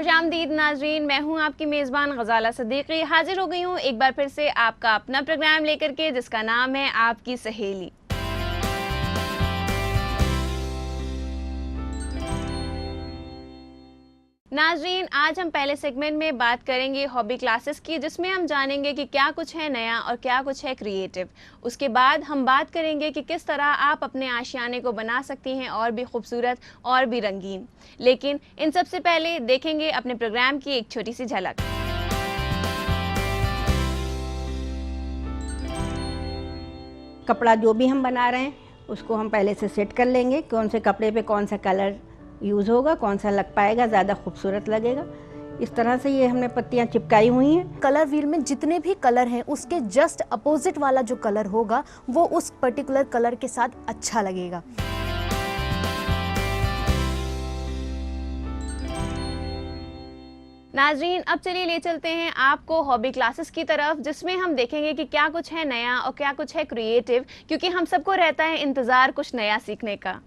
खुशामदीद नाजरीन, मैं हूं आपकी मेज़बान गज़ाला सदीक़ी। हाजिर हो गई हूं एक बार फिर से आपका अपना प्रोग्राम लेकर के, जिसका नाम है आपकी सहेली। नाजरीन, आज हम पहले सेगमेंट में बात करेंगे हॉबी क्लासेस की, जिसमें हम जानेंगे कि क्या कुछ है नया और क्या कुछ है क्रिएटिव। उसके बाद हम बात करेंगे कि किस तरह आप अपने आशियाने को बना सकती हैं और भी खूबसूरत और भी रंगीन। लेकिन इन सबसे पहले देखेंगे अपने प्रोग्राम की एक छोटी सी झलक। कपड़ा जो भी हम बना रहे हैं उसको हम पहले से सेट कर लेंगे, कौन से कपड़े पे कौन सा कलर यूज़ होगा, कौन सा लग पाएगा, ज़्यादा खूबसूरत लगेगा। इस तरह से ये हमने पत्तियां चिपकाई हुई हैं। कलर व्हील में जितने भी कलर हैं उसके जस्ट अपोजिट वाला जो कलर होगा वो उस पर्टिकुलर कलर के साथ अच्छा लगेगा। नाजरीन, अब चलिए ले चलते हैं आपको हॉबी क्लासेस की तरफ, जिसमें हम देखेंगे कि क्या कुछ है नया और क्या कुछ है क्रिएटिव, क्योंकि हम सबको रहता है इंतज़ार कुछ नया सीखने का।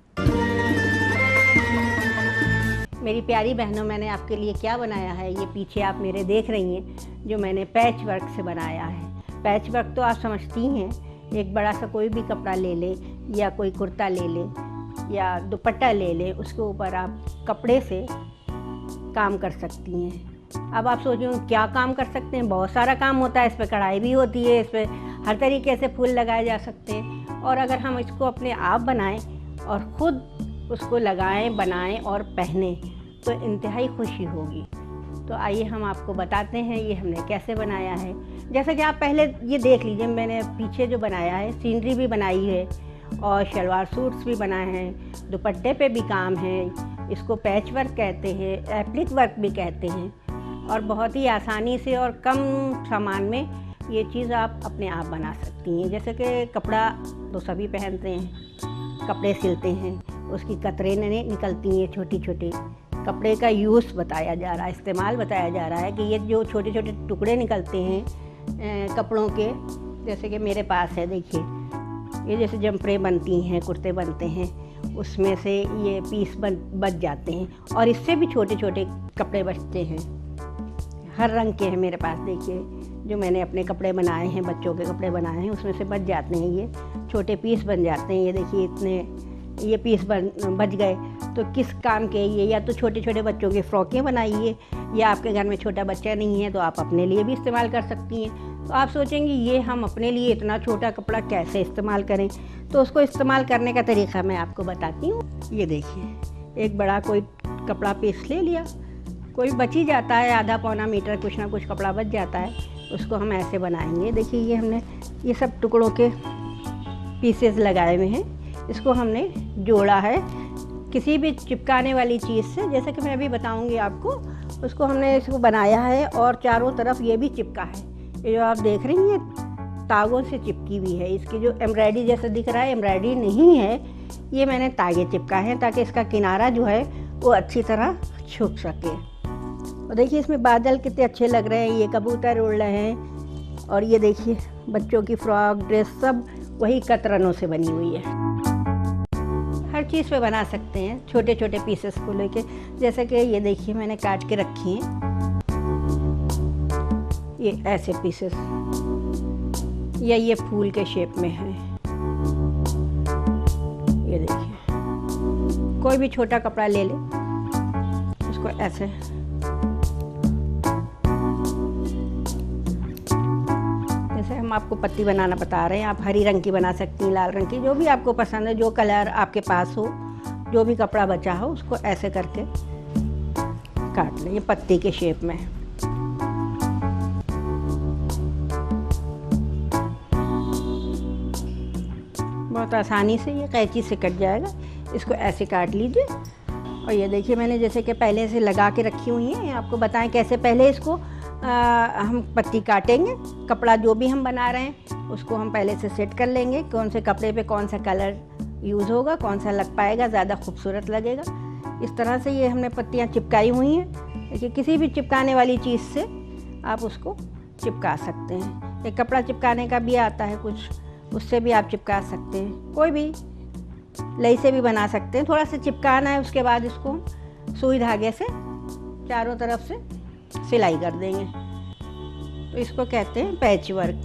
मेरी प्यारी बहनों, मैंने आपके लिए क्या बनाया है, ये पीछे आप मेरे देख रही हैं, जो मैंने पैच वर्क से बनाया है। पैच वर्क तो आप समझती हैं, एक बड़ा सा कोई भी कपड़ा ले ले या कोई कुर्ता ले ले या दुपट्टा ले ले, उसके ऊपर आप कपड़े से काम कर सकती हैं। अब आप सोचो क्या काम कर सकते हैं, बहुत सारा काम होता है। इस पर कढ़ाई भी होती है, इस पर हर तरीके से फूल लगाए जा सकते हैं। और अगर हम इसको अपने आप बनाएं और ख़ुद उसको लगाएं, बनाएं और पहने तो इंतहाई खुशी होगी। तो आइए हम आपको बताते हैं ये हमने कैसे बनाया है। जैसा कि आप पहले ये देख लीजिए, मैंने पीछे जो बनाया है सीनरी भी बनाई है और शलवार सूट्स भी बनाए हैं, दुपट्टे पे भी काम है। इसको पैच वर्क कहते हैं, एप्लिक वर्क भी कहते हैं। और बहुत ही आसानी से और कम सामान में ये चीज़ आप अपने आप बना सकती हैं। जैसे कि कपड़ा तो सभी पहनते हैं, कपड़े सिलते हैं, उसकी कतरे निकलती हैं छोटी छोटी। कपड़े का यूज़ बताया जा रहा है, इस्तेमाल बताया जा रहा है कि ये जो छोटे छोटे टुकड़े निकलते हैं कपड़ों के, जैसे कि मेरे पास है, देखिए ये जैसे जंपरें बनती हैं, कुर्ते बनते हैं, उसमें से ये पीस बच जाते हैं और इससे भी छोटे छोटे कपड़े बचते हैं। हर रंग के हैं मेरे पास, देखिए जो मैंने अपने कपड़े बनाए हैं, बच्चों के कपड़े बनाए हैं, उसमें से बच जाते हैं, ये छोटे पीस बन जाते हैं। ये देखिए इतने ये पीस बच गए तो किस काम के ये, या तो छोटे छोटे बच्चों की फ़्रॉकें बनाइए, या आपके घर में छोटा बच्चा नहीं है तो आप अपने लिए भी इस्तेमाल कर सकती हैं। तो आप सोचेंगी ये हम अपने लिए इतना छोटा कपड़ा कैसे इस्तेमाल करें, तो उसको इस्तेमाल करने का तरीक़ा मैं आपको बताती हूँ। ये देखिए एक बड़ा कोई कपड़ा पीस ले लिया, कोई बच ही जाता है, आधा पौना मीटर कुछ ना कुछ कपड़ा बच जाता है, उसको हम ऐसे बनाएंगे। देखिए ये हमने ये सब टुकड़ों के पीसेस लगाए हुए हैं, इसको हमने जोड़ा है किसी भी चिपकाने वाली चीज़ से, जैसे कि मैं अभी बताऊंगी आपको। उसको हमने इसको बनाया है और चारों तरफ ये भी चिपका है। ये जो आप देख रही हैं तागों से चिपकी हुई है। इसकी जो एम्ब्रॉयडरी जैसा दिख रहा है, एम्ब्रॉयडरी नहीं है, ये मैंने तागे चिपका है ताकि इसका किनारा जो है वो अच्छी तरह छुप सके। और देखिए इसमें बादल कितने अच्छे लग रहे हैं, ये कबूतर उड़ रहे हैं। और ये देखिए बच्चों की फ्रॉक, ड्रेस सब वही कतरनों से बनी हुई है। हर चीज़ पे बना सकते हैं छोटे छोटे पीसेस को लेके। जैसे कि ये देखिए मैंने काट के रखी हैं ये ऐसे पीसेस, या ये फूल के शेप में है। ये देखिए कोई भी छोटा कपड़ा ले ले, उसको ऐसे जैसे हम आपको पत्ती बनाना बता रहे हैं, आप हरी रंग की बना सकती हैं, लाल रंग की, जो भी आपको पसंद है, जो कलर आपके पास हो, जो भी कपड़ा बचा हो, उसको ऐसे करके काट लें। ये पत्ती के शेप में है। बहुत आसानी से ये कैंची से कट जाएगा। इसको ऐसे काट लीजिए। और ये देखिए मैंने जैसे कि पहले से लगा के रखी हुई है, आपको बताएं कैसे पहले इसको हम पत्ती काटेंगे। कपड़ा जो भी हम बना रहे हैं उसको हम पहले से सेट कर लेंगे, कौन से कपड़े पे कौन सा कलर यूज़ होगा, कौन सा लग पाएगा, ज़्यादा खूबसूरत लगेगा। इस तरह से ये हमने पत्तियाँ चिपकाई हुई हैं। देखिए किसी भी चिपकाने वाली चीज़ से आप उसको चिपका सकते हैं। एक कपड़ा चिपकाने का भी आता है कुछ, उससे भी आप चिपका सकते हैं। कोई भी लई से भी बना सकते हैं। थोड़ा सा चिपकाना है, उसके बाद इसको सुई धागे से चारों तरफ से सिलाई कर देंगे। तो इसको कहते हैं पैच वर्क।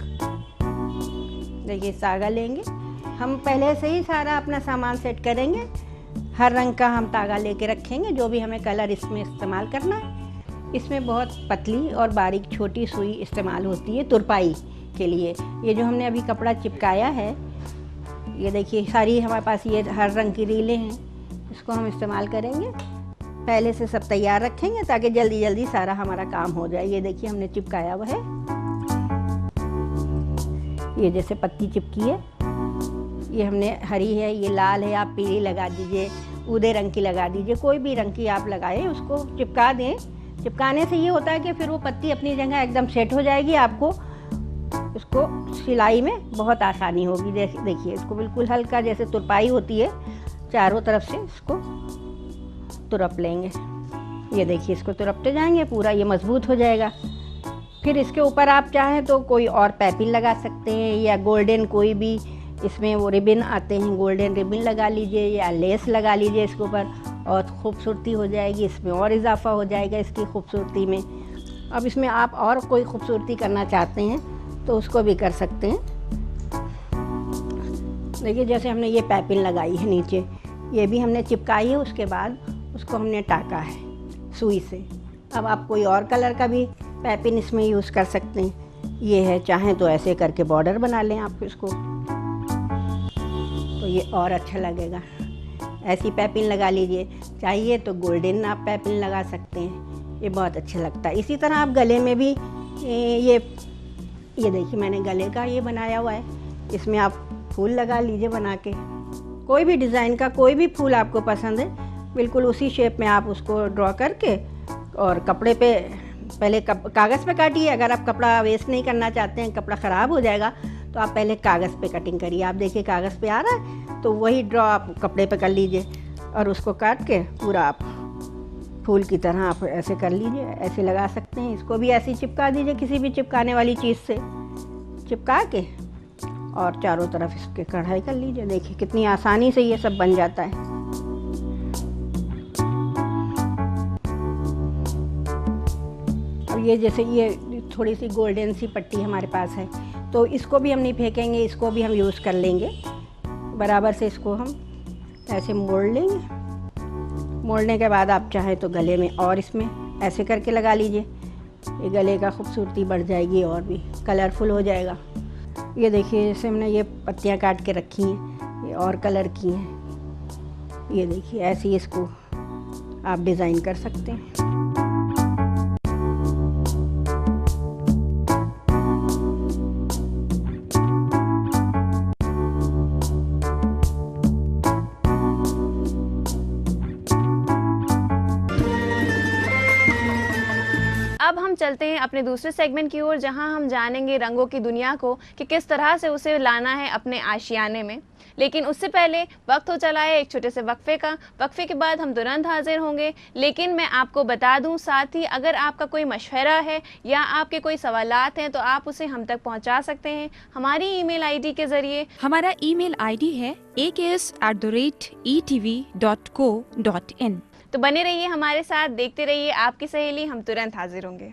देखिए तागा लेंगे, हम पहले से ही सारा अपना सामान सेट करेंगे। हर रंग का हम तागा लेके रखेंगे, जो भी हमें कलर इसमें इस्तेमाल करना है। इसमें बहुत पतली और बारीक छोटी सुई इस्तेमाल होती है तुरपाई के लिए। ये जो हमने अभी कपड़ा चिपकाया है, ये देखिए सारी हमारे पास ये हर रंग की रीलें हैं, इसको हम इस्तेमाल करेंगे। पहले से सब तैयार रखेंगे ताकि जल्दी जल्दी सारा हमारा काम हो जाए। ये देखिए हमने चिपकाया हुआ है, ये जैसे पत्ती चिपकी है, ये हमने हरी है, ये लाल है, आप पीली लगा दीजिए, उदय रंग की लगा दीजिए, कोई भी रंग की आप लगाएं, उसको चिपका दें। चिपकाने से ये होता है कि फिर वो पत्ती अपनी जगह एकदम सेट हो जाएगी, आपको उसको सिलाई में बहुत आसानी होगी। देखिए इसको बिल्कुल हल्का जैसे तुरपाई होती है, चारों तरफ से इसको तुरप लेंगे। ये देखिए इसको तुरपते जाएंगे, पूरा ये मजबूत हो जाएगा। फिर इसके ऊपर आप चाहें तो कोई और पैपिन लगा सकते हैं, या गोल्डन कोई भी इसमें वो रिबन आते हैं, गोल्डन रिबन लगा लीजिए या लेस लगा लीजिए इसके ऊपर, और खूबसूरती हो जाएगी, इसमें और इजाफा हो जाएगा इसकी खूबसूरती में। अब इसमें आप और कोई खूबसूरती करना चाहते हैं तो उसको भी कर सकते हैं। देखिए जैसे हमने ये पैपिन लगाई है नीचे, ये भी हमने चिपकाई है, उसके बाद उसको हमने टाका है सुई से। अब आप कोई और कलर का भी पैपिन इसमें यूज़ कर सकते हैं। ये है, चाहें तो ऐसे करके बॉर्डर बना लें आप इसको, तो ये और अच्छा लगेगा। ऐसी पैपिन लगा लीजिए, चाहिए तो गोल्डन आप पैपिन लगा सकते हैं, ये बहुत अच्छा लगता है। इसी तरह आप गले में भी ये देखिए मैंने गले का ये बनाया हुआ है, इसमें आप फूल लगा लीजिए बना के, कोई भी डिज़ाइन का कोई भी फूल आपको पसंद है, बिल्कुल उसी शेप में आप उसको ड्रॉ करके और कपड़े पे पहले कागज़ पे काटिए। अगर आप कपड़ा वेस्ट नहीं करना चाहते हैं, कपड़ा ख़राब हो जाएगा, तो आप पहले कागज़ पे कटिंग करिए। आप देखिए कागज़ पे आ रहा है, तो वही ड्रॉ आप कपड़े पे कर लीजिए और उसको काट के पूरा आप फूल की तरह आप ऐसे कर लीजिए, ऐसे लगा सकते हैं। इसको भी ऐसे ही चिपका दीजिए, किसी भी चिपकाने वाली चीज़ से चिपका के, और चारों तरफ इसके कढ़ाई कर लीजिए। देखिए कितनी आसानी से ये सब बन जाता है। अब ये जैसे ये थोड़ी सी गोल्डन सी पट्टी हमारे पास है, तो इसको भी हम नहीं फेंकेंगे, इसको भी हम यूज़ कर लेंगे। बराबर से इसको हम ऐसे मोड़ लेंगे। मोड़ने के बाद आप चाहें तो गले में और इसमें ऐसे करके लगा लीजिए, ये गले का खूबसूरती बढ़ जाएगी और भी कलरफुल हो जाएगा। ये देखिए जैसे हमने ये पत्तियां काट के रखी हैं, ये और कलर की हैं। ये देखिए ऐसे ही इसको आप डिज़ाइन कर सकते हैं। अब हम चलते हैं अपने दूसरे सेगमेंट की ओर, जहां हम जानेंगे रंगों की दुनिया को कि किस तरह से उसे लाना है अपने आशियाने में। लेकिन उससे पहले वक्त हो चला है एक छोटे से वक्फे का। वक्फे के बाद हम तुरंत हाजिर होंगे। लेकिन मैं आपको बता दूं साथ ही, अगर आपका कोई मशवरा है या आपके कोई सवालात हैं तो आप उसे हम तक पहुंचा सकते हैं हमारी ईमेल आईडी के ज़रिए। हमारा ईमेल आईडी है aks@etv.co.in। तो बने रहिए हमारे साथ, देखते रहिए आपकी सहेली, हम तुरंत हाजिर होंगे।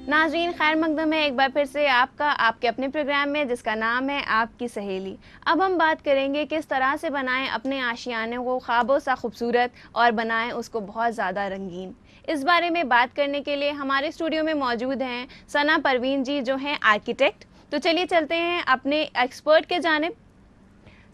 नाज़रीन, खैर मकदम है एक बार फिर से आपका आपके अपने प्रोग्राम में, जिसका नाम है आपकी सहेली। अब हम बात करेंगे किस तरह से बनाएं अपने आशियाने को ख्वाबों सा खूबसूरत और बनाएं उसको बहुत ज़्यादा रंगीन। इस बारे में बात करने के लिए हमारे स्टूडियो में मौजूद हैं सना परवीन जी, जो हैं आर्किटेक्ट। तो चलिए चलते हैं अपने एक्सपर्ट के जानिब।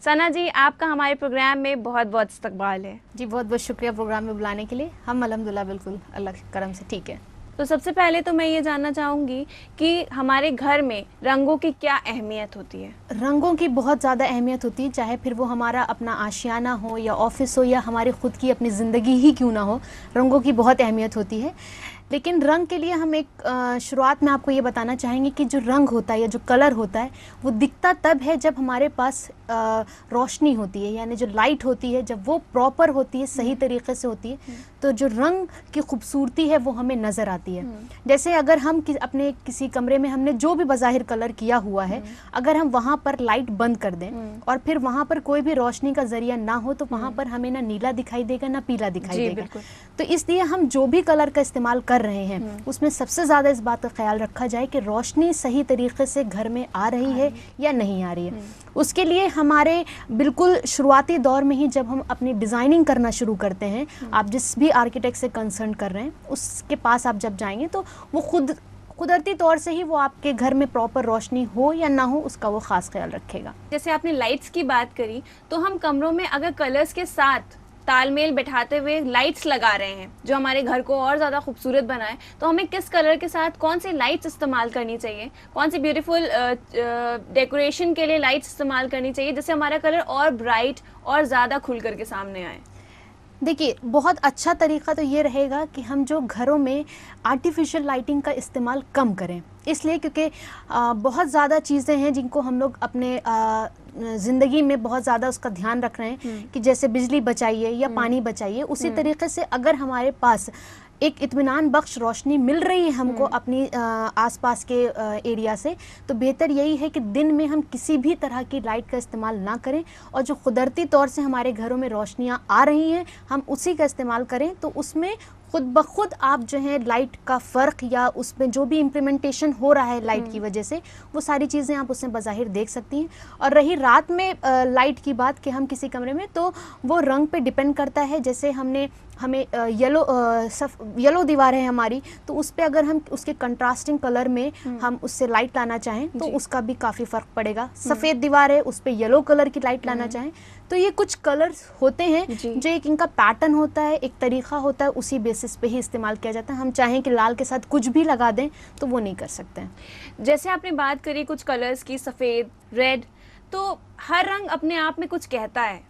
सना जी, आपका हमारे प्रोग्राम में बहुत बहुत इस्तकबाल है। जी बहुत बहुत शुक्रिया प्रोग्राम में बुलाने के लिए। हम अल्हम्दुलिल्लाह बिल्कुल अल्लाह के करम से ठीक है। तो सबसे पहले तो मैं ये जानना चाहूँगी कि हमारे घर में रंगों की क्या अहमियत होती है? रंगों की बहुत ज़्यादा अहमियत होती है, चाहे फिर वो हमारा अपना आशियाना हो या ऑफिस हो या हमारी ख़ुद की अपनी ज़िंदगी ही क्यों ना हो, रंगों की बहुत अहमियत होती है। लेकिन रंग के लिए हम एक शुरुआत में आपको ये बताना चाहेंगे कि जो रंग होता है या जो कलर होता है वो दिखता तब है जब हमारे पास रोशनी होती है, यानी जो लाइट होती है जब वो प्रॉपर होती है, सही तरीके से होती है, तो जो रंग की खूबसूरती है वो हमें नज़र आती है। जैसे अगर हम अपने किसी कमरे में हमने जो भी बज़ाहिर कलर किया हुआ है, अगर हम वहाँ पर लाइट बंद कर दें और फिर वहाँ पर कोई भी रोशनी का जरिया ना हो तो वहाँ पर हमें ना नीला दिखाई देगा ना पीला दिखाई देगा। तो इसलिए हम जो भी कलर का इस्तेमाल कर रहे हैं उसमें सबसे ज़्यादा इस बात का ख्याल रखा जाए कि रोशनी सही तरीके से घर में आ रही है या नहीं आ रही है। उसके लिए हमारे बिल्कुल शुरुआती दौर में ही जब हम अपनी डिज़ाइनिंग करना शुरू करते हैं, आप जिस भी आर्किटेक्ट से कंसर्न कर रहे हैं उसके पास आप जब जाएंगे तो वो कुदरती तौर से ही वो आपके घर में प्रॉपर रोशनी हो या ना हो उसका वो ख़ास ख्याल रखेगा। जैसे आपने लाइट्स की बात करी, तो हम कमरों में अगर कलर्स के साथ तालमेल बैठाते हुए लाइट्स लगा रहे हैं जो हमारे घर को और ज़्यादा खूबसूरत बनाए, तो हमें किस कलर के साथ कौन सी लाइट्स इस्तेमाल करनी चाहिए, कौन सी ब्यूटीफुल डेकोरेशन के लिए लाइट्स इस्तेमाल करनी चाहिए जिससे हमारा कलर और ब्राइट और ज़्यादा खुल कर के सामने आए? देखिए, बहुत अच्छा तरीका तो ये रहेगा कि हम जो घरों में आर्टिफिशियल लाइटिंग का इस्तेमाल कम करें, इसलिए क्योंकि बहुत ज़्यादा चीज़ें हैं जिनको हम लोग अपने ज़िंदगी में बहुत ज़्यादा उसका ध्यान रख रहे हैं कि जैसे बिजली बचाइए या पानी बचाइए, उसी तरीके से अगर हमारे पास एक इत्मीनान बख्श रोशनी मिल रही है हमको अपनी आसपास के एरिया से, तो बेहतर यही है कि दिन में हम किसी भी तरह की लाइट का इस्तेमाल ना करें और जो कुदरती तौर से हमारे घरों में रोशनियाँ आ रही हैं हम उसी का इस्तेमाल करें। तो उसमें खुद ब खुद आप जो है लाइट का फ़र्क या उसमें जो भी इम्प्लीमेंटेशन हो रहा है लाइट की वजह से, वो सारी चीज़ें आप उसमें बज़ाहिर देख सकती हैं। और रही रात में लाइट की बात कि हम किसी कमरे में, तो वो रंग पे डिपेंड करता है। जैसे हमें येलो दीवार है हमारी, तो उस पर अगर हम उसके कंट्रास्टिंग कलर में हम उससे लाइट लाना चाहें तो उसका भी काफ़ी फ़र्क पड़ेगा। सफ़ेद दीवार है, उस पर येलो कलर की लाइट लाना चाहें, तो ये कुछ कलर्स होते हैं जो एक इनका पैटर्न होता है, एक तरीका होता है, उसी बेसिस पे ही इस्तेमाल किया जाता है। हम चाहें कि लाल के साथ कुछ भी लगा दें तो वो नहीं कर सकते हैं। जैसे आपने बात करी कुछ कलर्स की, सफ़ेद, रेड, तो हर रंग अपने आप में कुछ कहता है,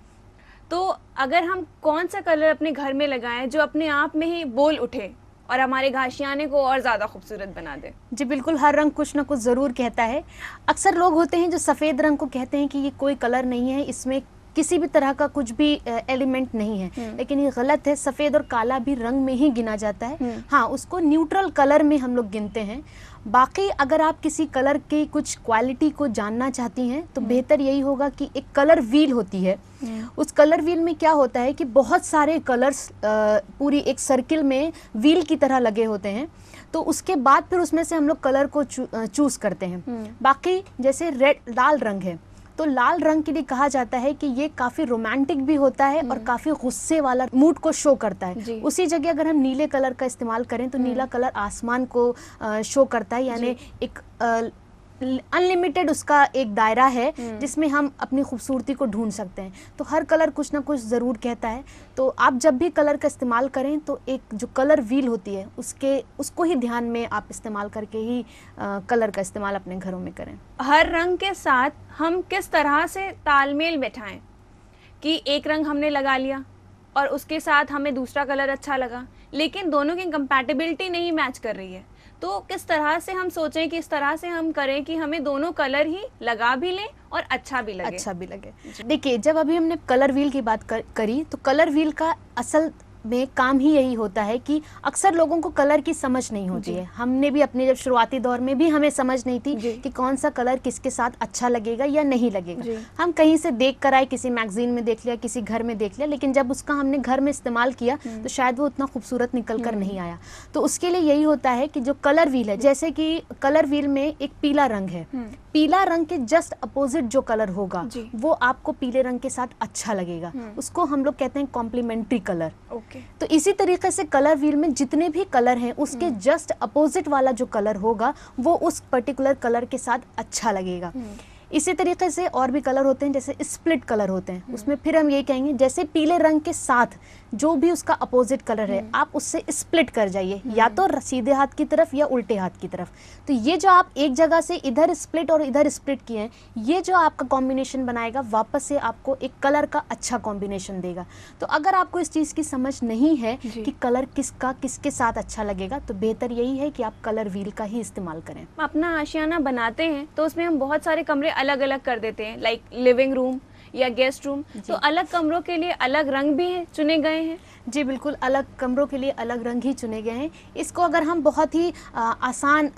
तो अगर हम कौन सा कलर अपने घर में लगाएं जो अपने आप में ही बोल उठे और हमारे घाशियाने को और ज़्यादा खूबसूरत बना दे? जी बिल्कुल, हर रंग कुछ ना कुछ ज़रूर कहता है। अक्सर लोग होते हैं जो सफ़ेद रंग को कहते हैं कि ये कोई कलर नहीं है, इसमें किसी भी तरह का कुछ भी एलिमेंट नहीं है, लेकिन ये गलत है। सफ़ेद और काला भी रंग में ही गिना जाता है। हाँ, उसको न्यूट्रल कलर में हम लोग गिनते हैं। बाकी अगर आप किसी कलर की कुछ क्वालिटी को जानना चाहती हैं तो बेहतर यही होगा कि एक कलर व्हील होती है। उस कलर व्हील में क्या होता है कि बहुत सारे कलर्स पूरी एक सर्किल में व्हील की तरह लगे होते हैं, तो उसके बाद फिर उसमें से हम लोग कलर को चूज़ करते हैं। बाकी जैसे लाल रंग है, तो लाल रंग के लिए कहा जाता है कि ये काफ़ी रोमांटिक भी होता है और काफ़ी गुस्से वाला मूड को शो करता है। उसी जगह अगर हम नीले कलर का इस्तेमाल करें तो नीला कलर आसमान को शो करता है, यानी एक अनलिमिटेड उसका एक दायरा है जिसमें हम अपनी खूबसूरती को ढूंढ सकते हैं। तो हर कलर कुछ ना कुछ ज़रूर कहता है। तो आप जब भी कलर का इस्तेमाल करें तो एक जो कलर व्हील होती है उसको ही ध्यान में आप इस्तेमाल करके ही कलर का इस्तेमाल अपने घरों में करें। हर रंग के साथ हम किस तरह से तालमेल बैठाएं कि एक रंग हमने लगा लिया और उसके साथ हमें दूसरा कलर अच्छा लगा, लेकिन दोनों की कंपैटिबिलिटी नहीं मैच कर रही है, तो किस तरह से हम सोचें कि इस तरह से हम करें कि हमें दोनों कलर ही लगा भी लें और अच्छा भी लगे। देखिए, जब अभी हमने कलर व्हील की बात करी तो कलर व्हील का असल में काम ही यही होता है कि अक्सर लोगों को कलर की समझ नहीं होती है। हमने भी अपने जब शुरुआती दौर में भी हमें समझ नहीं थी कि कौन सा कलर किसके साथ अच्छा लगेगा या नहीं लगेगा। हम कहीं से देख कर आए, किसी मैगजीन में देख लिया, किसी घर में देख लिया, लेकिन जब उसका हमने घर में इस्तेमाल किया तो शायद वो उतना खूबसूरत निकल कर नहीं आया। तो उसके लिए यही होता है कि जो कलर व्हील है, जैसे कि कलर व्हील में एक पीला रंग है, पीला रंग के जस्ट अपोजिट जो कलर होगा वो आपको पीले रंग के साथ अच्छा लगेगा, उसको हम लोग कहते हैं कॉम्प्लीमेंट्री कलर। तो इसी तरीके से कलर व्हील में जितने भी कलर हैं उसके जस्ट अपोजिट वाला जो कलर होगा वो उस पर्टिकुलर कलर के साथ अच्छा लगेगा। इसी तरीके से और भी कलर होते हैं, जैसे स्प्लिट कलर होते हैं, उसमें फिर हम ये कहेंगे जैसे पीले रंग के साथ जो भी उसका अपोजिट कलर है आप उससे स्प्लिट कर जाइए, या तो सीधे हाथ की तरफ या उल्टे हाथ की तरफ। तो ये जो आप एक जगह से इधर स्प्लिट और इधर स्प्लिट किए हैं, ये जो आपका कॉम्बिनेशन बनाएगा वापस से आपको एक कलर का अच्छा कॉम्बिनेशन देगा। तो अगर आपको इस चीज़ की समझ नहीं है कि कलर किसका किसके साथ अच्छा लगेगा, तो बेहतर यही है कि आप कलर व्हील का ही इस्तेमाल करें। अपना आशियाना बनाते हैं तो उसमें हम बहुत सारे कमरे अलग अलग कर देते हैं, लाइक लिविंग रूम या गेस्ट रूम, तो अलग कमरों के लिए अलग रंग भी चुने गए हैं। जी बिल्कुल, अलग कमरों के लिए अलग रंग ही चुने गए हैं। इसको अगर हम बहुत ही आसान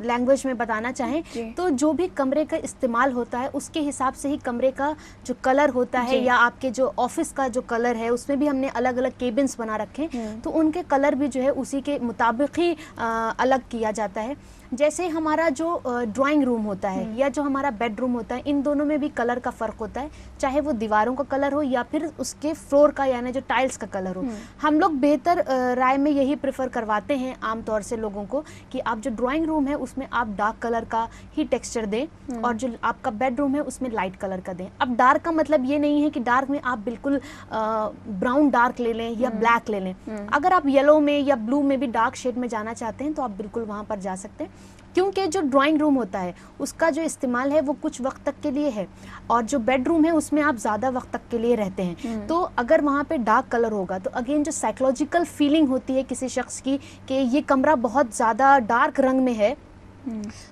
लैंग्वेज में बताना चाहें तो जो भी कमरे का इस्तेमाल होता है उसके हिसाब से ही कमरे का जो कलर होता है, या आपके जो ऑफिस का जो कलर है, उसमें भी हमने अलग अलग केबिन्स बना रखे हैं, तो उनके कलर भी जो है उसी के मुताबिक ही अलग किया जाता है। जैसे हमारा जो ड्राइंग रूम होता है या जो हमारा बेडरूम होता है, इन दोनों में भी कलर का फ़र्क होता है, चाहे वो दीवारों का कलर हो या फिर उसके फ्लोर का यानी जो टाइल्स का कलर हो। हम लोग बेहतर राय में यही प्रेफर करवाते हैं आमतौर से लोगों को कि आप जो ड्राइंग रूम है उसमें आप डार्क कलर का ही टेक्सचर दें और जो आपका बेडरूम है उसमें लाइट कलर का दें। अब डार्क का मतलब ये नहीं है कि डार्क में आप बिल्कुल ब्राउन डार्क ले लें या ब्लैक ले लें। अगर आप येलो में या ब्लू में भी डार्क शेड में जाना चाहते हैं तो आप बिल्कुल वहाँ पर जा सकते हैं, क्योंकि जो ड्राइंग रूम होता है उसका जो इस्तेमाल है वो कुछ वक्त तक के लिए है, और जो बेडरूम है उसमें आप ज़्यादा वक्त तक के लिए रहते हैं। तो अगर वहाँ पे डार्क कलर होगा तो अगेन जो साइकोलॉजिकल फीलिंग होती है किसी शख्स की कि ये कमरा बहुत ज़्यादा डार्क रंग में है,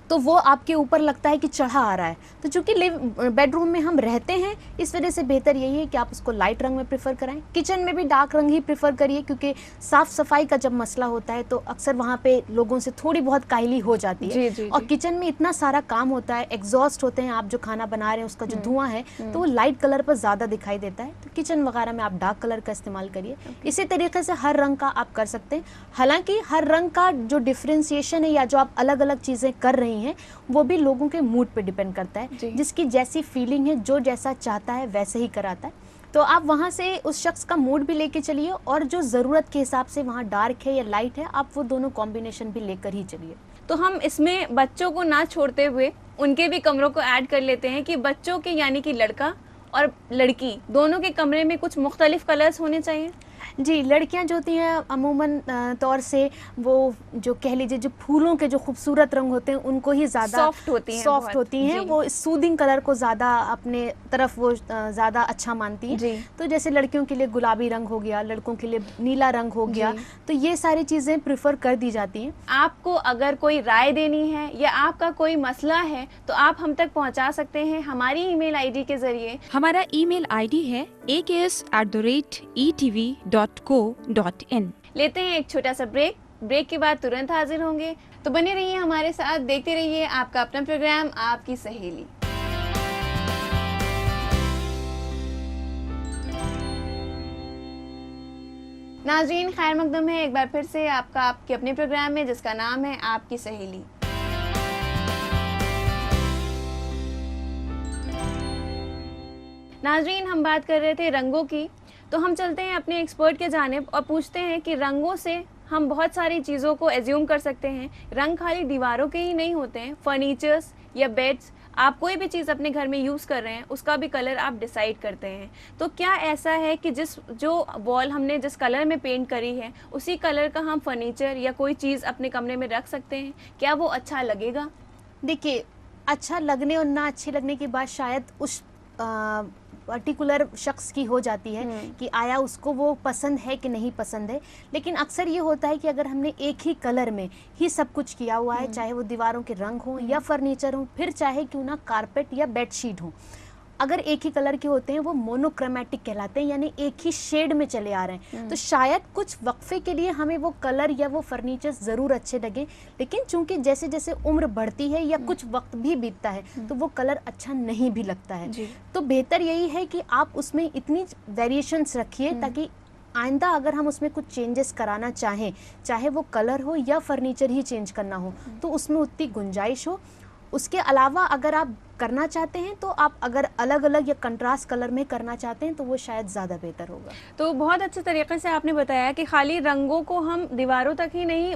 तो वो आपके ऊपर लगता है कि चढ़ा आ रहा है। तो चूंकि बेडरूम में हम रहते हैं, इस वजह से बेहतर यही है कि आप उसको लाइट रंग में प्रेफर कराएं। किचन में भी डार्क रंग ही प्रेफर करिए, क्योंकि साफ सफाई का जब मसला होता है तो अक्सर वहाँ पे लोगों से थोड़ी बहुत काहली हो जाती है। और किचन में इतना सारा काम होता है, एग्जॉस्ट होते हैं, आप जो खाना बना रहे हैं उसका जो धुआं है तो वो लाइट कलर पर ज़्यादा दिखाई देता है। तो किचन वगैरह में आप डार्क कलर का इस्तेमाल करिए। इसी तरीके से हर रंग का आप कर सकते हैं। हालांकि हर रंग का जो डिफ्रेंसिएशन है या जो आप अलग अलग चीज़ें कर रही हैं वो भी लोगों के मूड पे डिपेंड करता है। जिसकी जैसी फीलिंग है, जो जैसा चाहता है वैसे ही कराता है। तो आप वहाँ से उस शख्स का मूड भी लेके चलिए, और जो ज़रूरत के हिसाब से वहाँ डार्क है या लाइट है आप वो दोनों कॉम्बिनेशन भी लेकर ही चलिए। तो हम इसमें बच्चों को ना छोड़ते हुए उनके भी कमरों को ऐड कर लेते हैं कि बच्चों के यानी कि लड़का और लड़की दोनों के कमरे में कुछ मुख्तलिफ कलर्स होने चाहिए। जी, लड़कियां जो होती हैं अमूमन तौर से वो जो कह लीजिए जो फूलों के जो खूबसूरत रंग होते हैं उनको ही ज़्यादा सॉफ्ट होती हैं, वो सूदिंग कलर को ज़्यादा अपने तरफ वो ज़्यादा अच्छा मानती हैं। तो जैसे लड़कियों के लिए गुलाबी रंग हो गया, लड़कों के लिए नीला रंग हो गया, तो ये सारी चीज़ें प्रेफर कर दी जाती हैं। आपको अगर कोई राय देनी है या आपका कोई मसला है तो आप हम तक पहुंचा सकते हैं हमारी ईमेल आईडी के जरिए। हमारा ईमेल आईडी है aks@etv.co.in। लेते हैं एक छोटा सा ब्रेक के बाद तुरंत हाजिर होंगे। तो बने रहिए हमारे साथ, देखते रहिए आपका अपना प्रोग्राम आपकी सहेली। नाज़रीन, खैर मकदम है एक बार फिर से आपका आपके अपने प्रोग्राम में जिसका नाम है आपकी सहेली। नाज़रीन, हम बात कर रहे थे रंगों की, तो हम चलते हैं अपने एक्सपर्ट के जानिब और पूछते हैं कि रंगों से हम बहुत सारी चीज़ों को एज्यूम कर सकते हैं। रंग खाली दीवारों के ही नहीं होते हैं, फर्नीचर्स या बेड्स, आप कोई भी चीज़ अपने घर में यूज़ कर रहे हैं उसका भी कलर आप डिसाइड करते हैं। तो क्या ऐसा है कि जो वॉल हमने जिस कलर में पेंट करी है उसी कलर का हम फर्नीचर या कोई चीज़ अपने कमरे में रख सकते हैं? क्या वो अच्छा लगेगा? देखिए, अच्छा लगने और ना अच्छे लगने की बात शायद उस पर्टिकुलर शख्स की हो जाती है कि आया उसको वो पसंद है कि नहीं पसंद है। लेकिन अक्सर ये होता है कि अगर हमने एक ही कलर में ही सब कुछ किया हुआ है, चाहे वो दीवारों के रंग हो या फर्नीचर हो, फिर चाहे क्यों ना कारपेट या बेडशीट हो, अगर एक ही कलर के होते हैं वो मोनोक्रोमैटिक कहलाते हैं, यानी एक ही शेड में चले आ रहे हैं। तो शायद कुछ वक्फे के लिए हमें वो कलर या वो फर्नीचर ज़रूर अच्छे लगे, लेकिन चूंकि जैसे जैसे उम्र बढ़ती है या कुछ वक्त भी बीतता है तो वो कलर अच्छा नहीं भी लगता है। तो बेहतर यही है कि आप उसमें इतनी वेरिएशंस रखिए ताकि आइंदा अगर हम उसमें कुछ चेंजेस कराना चाहें, चाहे वो कलर हो या फर्नीचर ही चेंज करना हो, तो उसमें उतनी गुंजाइश हो। उसके अलावा अगर आप करना चाहते हैं तो आप अगर अलग अलग या कंट्रास्ट कलर में करना चाहते हैं तो वो शायद ज़्यादा बेहतर होगा। तो बहुत अच्छे तरीके से आपने बताया कि खाली रंगों को हम दीवारों तक ही नहीं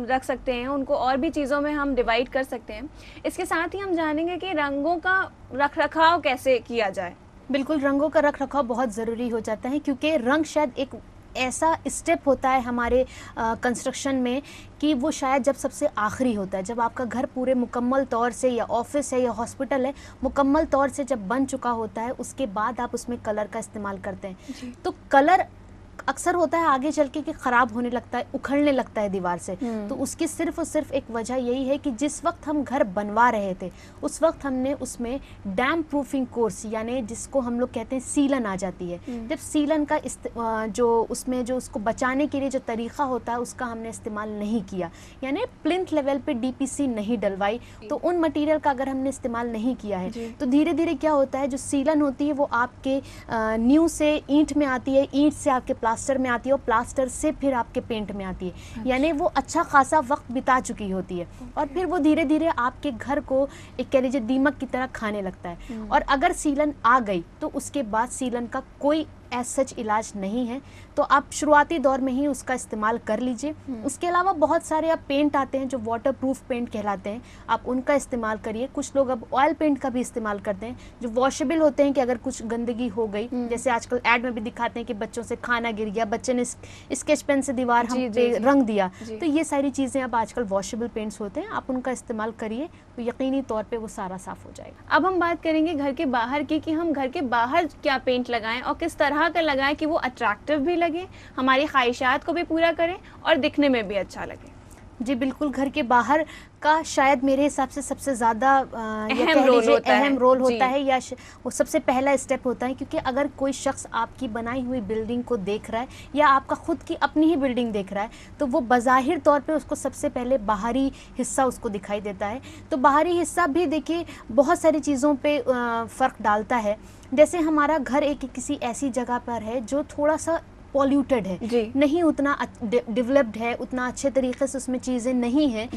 रख सकते हैं, उनको और भी चीज़ों में हम डिवाइड कर सकते हैं। इसके साथ ही हम जानेंगे कि रंगों का रख रखाव कैसे किया जाए। बिल्कुल, रंगों का रख रखाव बहुत ज़रूरी हो जाता है क्योंकि रंग शायद एक ऐसा स्टेप होता है हमारे कंस्ट्रक्शन में कि वो शायद जब सबसे आखिरी होता है, जब आपका घर पूरे मुकम्मल तौर से या ऑफिस है या हॉस्पिटल है मुकम्मल तौर से जब बन चुका होता है, उसके बाद आप उसमें कलर का इस्तेमाल करते हैं। तो कलर अक्सर होता है आगे चल के कि ख़राब होने लगता है, उखड़ने लगता है दीवार से। तो उसकी सिर्फ और सिर्फ एक वजह यही है कि जिस वक्त हम घर बनवा रहे थे उस वक्त हमने उसमें डैम प्रूफिंग कोर्स यानी जिसको हम लोग कहते हैं सीलन आ जाती है। जब सीलन का जो उसमें जो उसको बचाने के लिए जो तरीक़ा होता है उसका हमने इस्तेमाल नहीं किया, यानी प्लिंथ लेवल पे DPC नहीं डलवाई, तो उन मटीरियल का अगर हमने इस्तेमाल नहीं किया है तो धीरे धीरे क्या होता है, जो सीलन होती है वो आपके नींव से ईंट में आती है, ईंट से आपके प्लास्टर में आती है और प्लास्टर से फिर आपके पेंट में आती है। यानी वो अच्छा खासा वक्त बिता चुकी होती है और फिर वो धीरे धीरे आपके घर को एक कह लीजिए दीमक की तरह खाने लगता है। और अगर सीलन आ गई तो उसके बाद सीलन का कोई एज सच इलाज नहीं है, तो आप शुरुआती दौर में ही उसका इस्तेमाल कर लीजिए। उसके अलावा बहुत सारे अब पेंट आते हैं जो वाटर प्रूफ पेंट कहलाते हैं, आप उनका इस्तेमाल करिए। कुछ लोग अब ऑयल पेंट का भी इस्तेमाल करते हैं जो वॉशेबल होते हैं कि अगर कुछ गंदगी हो गई, जैसे आजकल ऐड में भी दिखाते हैं कि बच्चों से खाना गिर गया, बच्चे ने स्केच पेन से दीवार हम पे रंग दिया, तो ये सारी चीज़ें अब आजकल वॉशेबल पेंट्स होते हैं, आप उनका इस्तेमाल करिए तो यकीनी तौर पर वो सारा साफ़ हो जाएगा। अब हम बात करेंगे घर के बाहर की कि हम घर के बाहर क्या पेंट लगाएं और किस तरह का लगाएं कि वो अट्रैक्टिव भी लगे, हमारी ख्वाहिशात को भी पूरा करें और दिखने में भी अच्छा लगे। जी बिल्कुल, घर के बाहर का शायद मेरे हिसाब से सबसे ज़्यादा अहम रोल होता है या वो सबसे पहला स्टेप होता है, क्योंकि अगर कोई शख्स आपकी बनाई हुई बिल्डिंग को देख रहा है या आपका खुद की अपनी ही बिल्डिंग देख रहा है तो वो बज़ाहिर तौर पे उसको सबसे पहले बाहरी हिस्सा उसको दिखाई देता है। तो बाहरी हिस्सा भी देखिए बहुत सारी चीज़ों पे फ़र्क डालता है। जैसे हमारा घर एक किसी ऐसी जगह पर है जो थोड़ा सा पॉल्यूटेड है, नहीं उतना डेवलप्ड है, उतना अच्छे तरीके से उसमें चीज़ें नहीं हैं,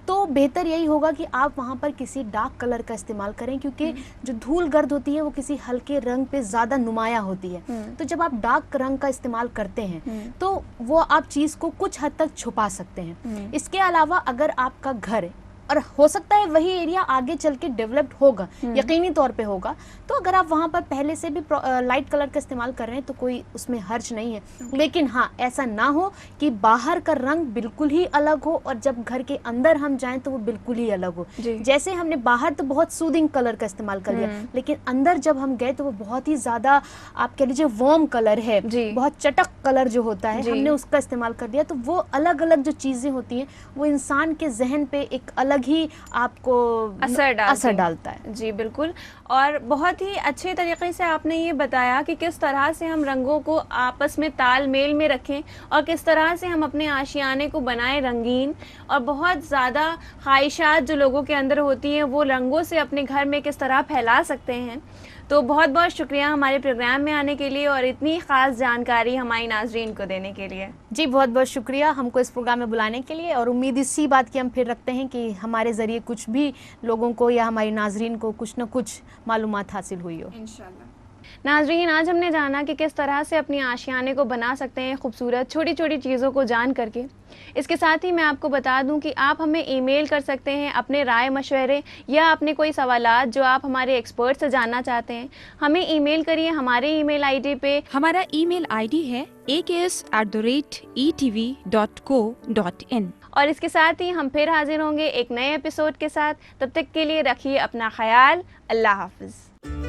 तो बेहतर यही होगा कि आप वहाँ पर किसी डार्क कलर का इस्तेमाल करें, क्योंकि जो धूल गर्द होती है वो किसी हल्के रंग पे ज़्यादा नुमाया होती है। तो जब आप डार्क रंग का इस्तेमाल करते हैं तो वो आप चीज़ को कुछ हद तक छुपा सकते हैं। इसके अलावा अगर आपका घर और हो सकता है वही एरिया आगे चल के डेवलप्ड होगा, यकीनी तौर पे होगा, तो अगर आप वहाँ पर पहले से भी लाइट कलर का इस्तेमाल कर रहे हैं तो कोई उसमें हर्ज नहीं है। लेकिन हाँ, ऐसा ना हो कि बाहर का रंग बिल्कुल ही अलग हो और जब घर के अंदर हम जाएं तो वो बिल्कुल ही अलग हो। जैसे हमने बाहर तो बहुत सूदिंग कलर का इस्तेमाल कर लिया, लेकिन अंदर जब हम गए तो वो बहुत ही ज़्यादा आप कह लीजिए वार्म कलर है, बहुत चटक कलर जो होता है हमने उसका इस्तेमाल कर दिया। तो वो अलग अलग जो चीज़ें होती हैं वो इंसान के जहन पे एक अलग ही आपको असर डालता है। जी बिल्कुल, और बहुत ही अच्छे तरीके से आपने ये बताया कि किस तरह से हम रंगों को आपस में तालमेल में रखें और किस तरह से हम अपने आशियाने को बनाएं रंगीन, और बहुत ज़्यादा ख्वाहिशात जो लोगों के अंदर होती हैं वो रंगों से अपने घर में किस तरह फैला सकते हैं। तो बहुत बहुत शुक्रिया हमारे प्रोग्राम में आने के लिए और इतनी ख़ास जानकारी हमारी नाजरीन को देने के लिए। जी बहुत बहुत शुक्रिया हमको इस प्रोग्राम में बुलाने के लिए, और उम्मीद इसी बात की हम फिर रखते हैं कि हमारे ज़रिए कुछ भी लोगों को या हमारी नाजरीन को कुछ न कुछ मालूमात हासिल हुई हो इंशाल्लाह। नाजरीन, आज हमने जाना कि किस तरह से अपनी आशियाने को बना सकते हैं खूबसूरत छोटी छोटी चीज़ों को जान करके। इसके साथ ही मैं आपको बता दूं कि आप हमें ईमेल कर सकते हैं अपने राय मशवरे या अपने कोई सवालात जो आप हमारे एक्सपर्ट से जानना चाहते हैं। हमें ईमेल करिए हमारे ईमेल आईडी पे। हमारा ईमेल आईडी है aks@etv.co.in। और इसके साथ ही हम फिर हाजिर होंगे एक नए एपिसोड के साथ। तब तक के लिए रखिए अपना ख्याल। अल्लाह हाफिज़।